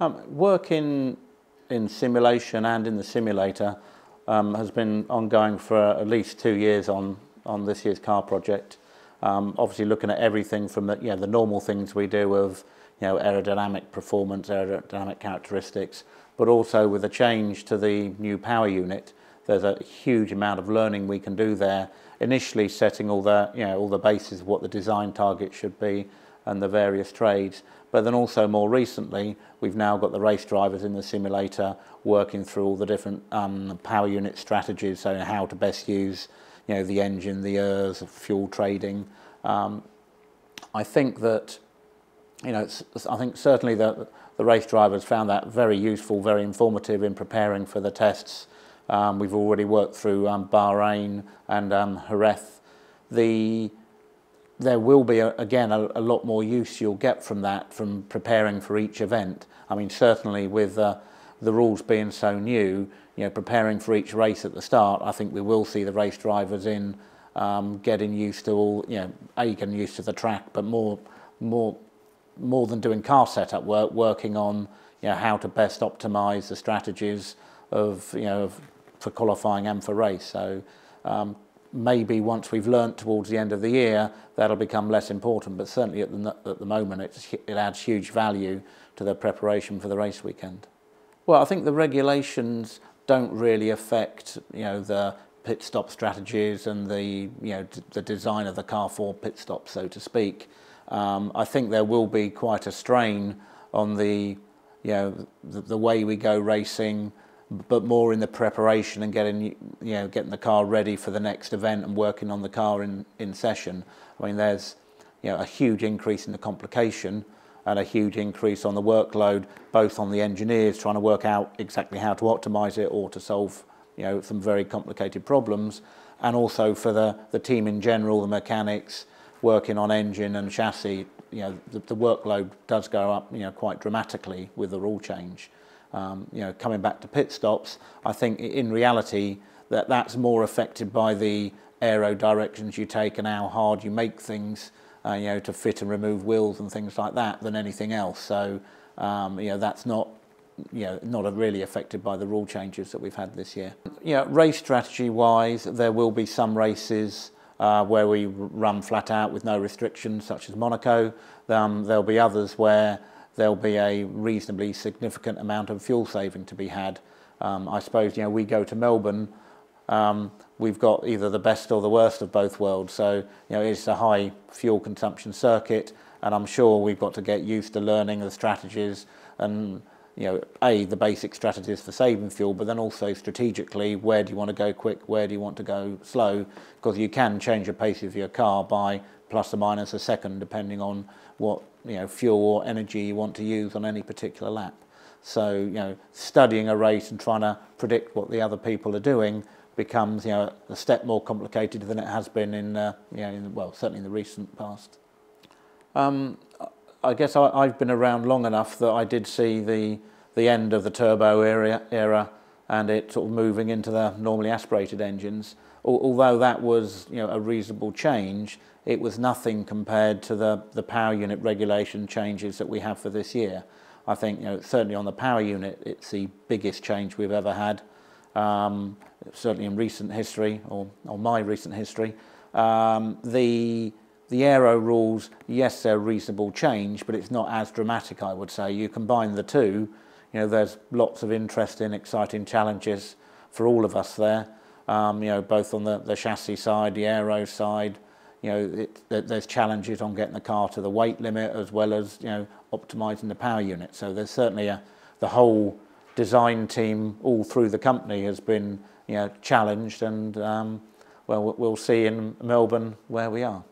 Work in simulation and in the simulator has been ongoing for at least 2 years on this year's car project. Obviously looking at everything from the normal things we do of aerodynamic performance, aerodynamic characteristics, but also with a change to the new power unit, there's a huge amount of learning we can do there. Initially setting all the bases of what the design target should be and the various trades, but then also more recently we've now got the race drivers in the simulator working through all the different power unit strategies, so how to best use the engine, the ERS, fuel trading. I think that I think certainly the race drivers found that very useful, very informative in preparing for the tests. We've already worked through Bahrain and Jerez. There will be again a lot more use you'll get from that, from preparing for each event. I mean, certainly with the rules being so new, preparing for each race at the start, I think we will see the race drivers in getting used to all, getting used to the track, but more than doing car setup work, working on how to best optimise the strategies for qualifying and for race. So maybe once we've learnt towards the end of the year, that'll become less important, but certainly at the moment it adds huge value to the preparation for the race weekend. Well, I think the regulations don't really affect the pit stop strategies and the design of the car for pit stops, so to speak. I think there will be quite a strain on the way we go racing, but more in the preparation and getting the car ready for the next event and working on the car in session. I mean, there's a huge increase in the complication and a huge increase on the workload, both on the engineers trying to work out exactly how to optimize it or to solve some very complicated problems, and also for the team in general, the mechanics working on engine and chassis. The workload does go up quite dramatically with the rule change. Coming back to pit stops, I think in reality that's more affected by the aero directions you take and how hard you make things, to fit and remove wheels and things like that, than anything else. So that's not really affected by the rule changes that we've had this year. Race strategy wise, there will be some races where we run flat out with no restrictions, such as Monaco. There'll be others where there'll be a reasonably significant amount of fuel saving to be had. I suppose we go to Melbourne, we've got either the best or the worst of both worlds. So it's a high fuel consumption circuit, and I'm sure we've got to get used to learning the strategies and the basic strategies for saving fuel, but then also strategically, where do you want to go quick, where do you want to go slow, because you can change the pace of your car by plus or minus a second depending on what fuel or energy you want to use on any particular lap. So studying a race and trying to predict what the other people are doing becomes a step more complicated than it has been in certainly in the recent past. I guess I've been around long enough that I did see the end of the turbo era and it sort of moving into the normally aspirated engines. Although that was a reasonable change, it was nothing compared to the power unit regulation changes that we have for this year. I think certainly on the power unit it's the biggest change we've ever had, certainly in recent history or my recent history. The aero rules, yes, they're a reasonable change, but it's not as dramatic, I would say. You combine the two, there's lots of interesting, exciting challenges for all of us there. Both on the chassis side, the aero side. There's challenges on getting the car to the weight limit as well as optimising the power unit. So there's certainly the whole design team all through the company has been challenged, and we'll see in Melbourne where we are.